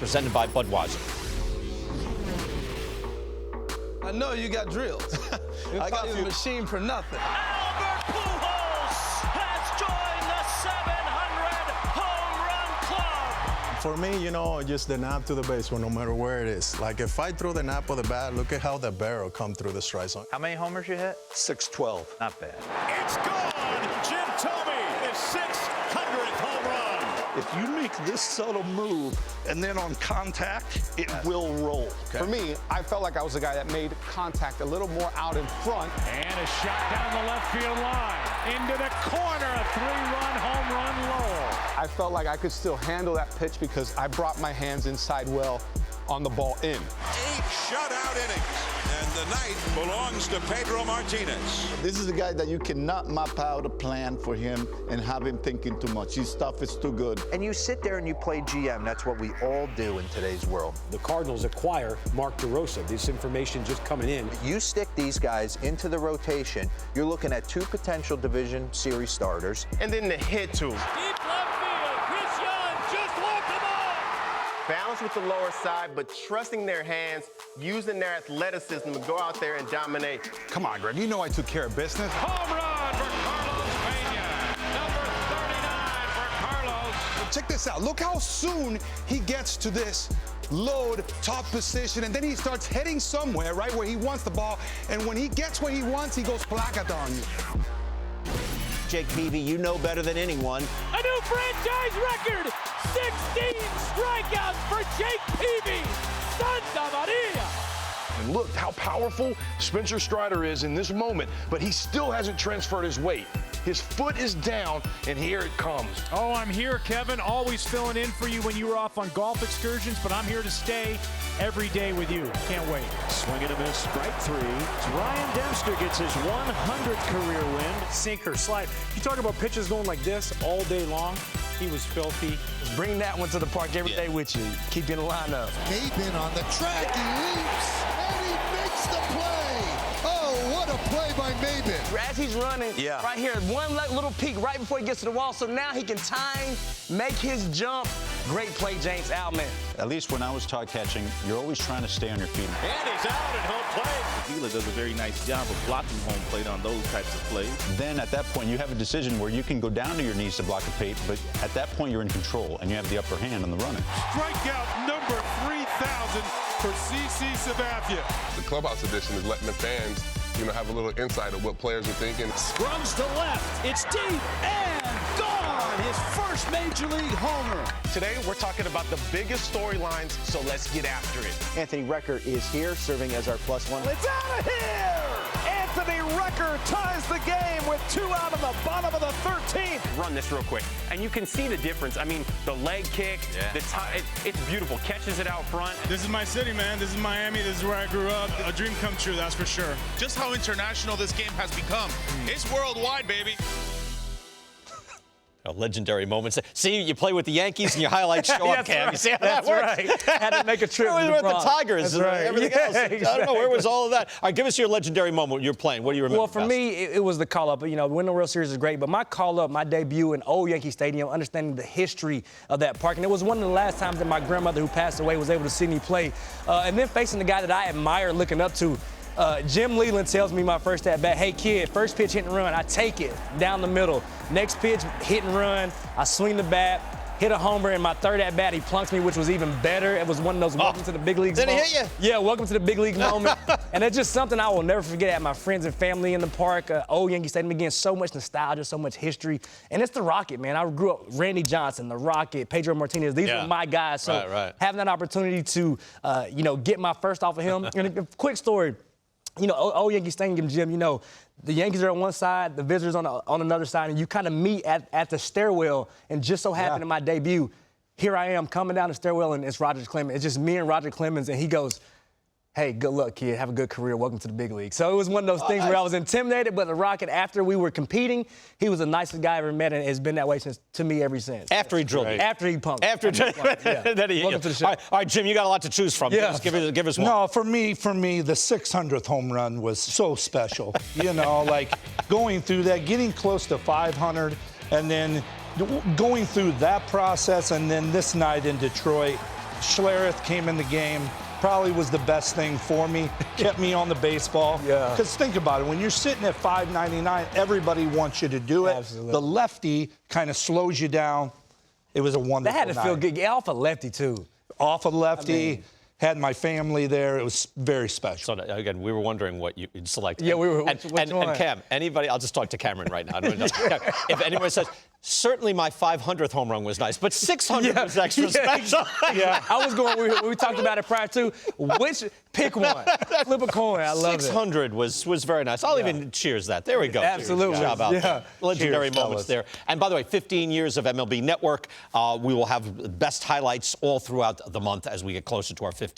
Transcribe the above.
presented by Budweiser. I know you got drills. I got you a machine for nothing. Albert Pujols has joined the 700 home run club. For me, you know, just the nap to the baseball, no matter where it is. Like, if I throw the nap of the bat, look at how the barrel come through the strike zone. How many homers you hit? 612. Not bad. It's gone. Jim Thome, his 600th home run. If you make this subtle move and then on contact, it will roll. Okay. For me, I felt like I was the guy that made contact a little more out in front. And a shot down the left field line. Into the corner, a 3-run home run Lowell. I felt like I could still handle that pitch because I brought my hands inside well on the ball in. 8 shutout innings, and the night belongs to Pedro Martinez. This is a guy that you cannot map out a plan for him and have him thinking too much. His stuff is too good. And you sit there and you play GM. That's what we all do in today's world. The Cardinals acquire Mark DeRosa. This information just coming in. You stick these guys into the rotation, you're looking at 2 potential division series starters. And then the hit to him. Deep left field. Chris Young just walked him off. Balance with the lower side, but trusting their hands, using their athleticism to go out there and dominate. Come on, Greg. You know I took care of business. Home run for Carlos Pena. Number 39 for Carlos. Check this out. Look how soon he gets to this load, top position, and then he starts heading somewhere, right, where he wants the ball. And when he gets what he wants, he goes placata on you. Jake Peavy, you know better than anyone. A new franchise record. 16 strikeouts for Jake Peavy. Santa Maria. And look how powerful Spencer Strider is in this moment, but he still hasn't transferred his weight. His foot is down, and here it comes. Oh, I'm here, Kevin. Always filling in for you when you were off on golf excursions, but I'm here to stay every day with you. Can't wait. Swing and a miss, strike 3. Ryan Dempster gets his 100th career win. Sinker, slide. You talk about pitches going like this all day long. He was filthy. Bring that one to the park every day with you. Keep you in the lineup. Maybin on the track. He leaps, and he makes the play. Oh, what a play by Maybin. As he's running, right here, one little peek right before he gets to the wall, so now he can time, make his jump. Great play, James Outman. At least when I was taught catching, you're always trying to stay on your feet. And he's out at home plate. Wheeler does a very nice job of blocking home plate on those types of plays. Then at that point, you have a decision where you can go down to your knees to block a plate, but at that point, you're in control, and you have the upper hand on the runner. Strikeout number 3,000 for CC Sabathia. The clubhouse edition is letting the fans, have a little insight of what players are thinking. Scrums to left. It's deep and gone. His first major league homer. Today, we're talking about the biggest storylines, so let's get after it. Anthony Recker is here, serving as our +1. It's out of here! Anthony Recker ties the game with 2 out of the bottom of the 13th. Run this real quick, and you can see the difference. I mean, the leg kick, it's beautiful. Catches it out front. This is my city, man. This is Miami. This is where I grew up. A dream come true, that's for sure. Just how international this game has become. It's worldwide, baby. A legendary moment. See, you play with the Yankees and your highlights show up, Cam. Right. You see how that works? Right. Had to make a trip. We were at the Tigers and right. everything else. Exactly. I don't know, where was all of that? All right, give us your legendary moment when you're playing. What do you remember? Well, for me, it was the call-up. Winning the World Series is great, but my call-up, my debut in old Yankee Stadium, understanding the history of that park, and it was one of the last times that my grandmother, who passed away, was able to see me play. And then facing the guy that I admire, looking up to, Jim Leland tells me my first at-bat, hey, kid, first pitch, hit and run. I take it down the middle. Next pitch, hit and run. I swing the bat, hit a homer, and my third at-bat, he plunks me, which was even better. It was one of those welcome to the big leagues moments. Did he hit you? Yeah, welcome to the big league moment. And it's just something I will never forget. I had my friends and family in the park, old Yankee Stadium. Again, so much nostalgia, so much history. And it's the Rocket, man. I grew up, Randy Johnson, the Rocket, Pedro Martinez. These were my guys. So having that opportunity to, get my first off of him. And a quick story. Old Yankee Stadium, Jim, the Yankees are on one side, the visitors on another side, and you kind of meet at the stairwell. And just so happened in my debut, here I am coming down the stairwell, and it's Roger Clemens. It's just me and Roger Clemens, and he goes, hey, good luck, kid. Have a good career. Welcome to the big league. So it was one of those things where I was intimidated, but the Rocket, after we were competing, he was the nicest guy I ever met, and has been that way to me ever since. After he drilled you. After he pumped. Welcome to the show. All right, Jim, you got a lot to choose from. Yeah. Give us one. No, for me, the 600th home run was so special. Like going through that, getting close to 500, and then going through that process, and then this night in Detroit, Schlereth came in the game. Probably was the best thing for me. Kept me on the baseball. Yeah. Because think about it. When you're sitting at 599, everybody wants you to do it. Absolutely. The lefty kind of slows you down. It was a wonderful That had to night. feel good. Get off a lefty, too. Off a lefty. I mean, had my family there. It was very special. So again, we were wondering what you'd select. Yeah, we were. And Cam, anybody? I'll just talk to Cameron right now. If anyone says, certainly my 500th home run was nice, but 600 was extra special. Yeah, I was going. We talked about it prior to. Pick one. Flip a coin. I love 600 was very nice. I'll even cheers that. There we go. Absolutely. Good job out there. Legendary Cheers, moments fellas. there. And by the way, 15 years of MLB Network. We will have best highlights all throughout the month as we get closer to our 15th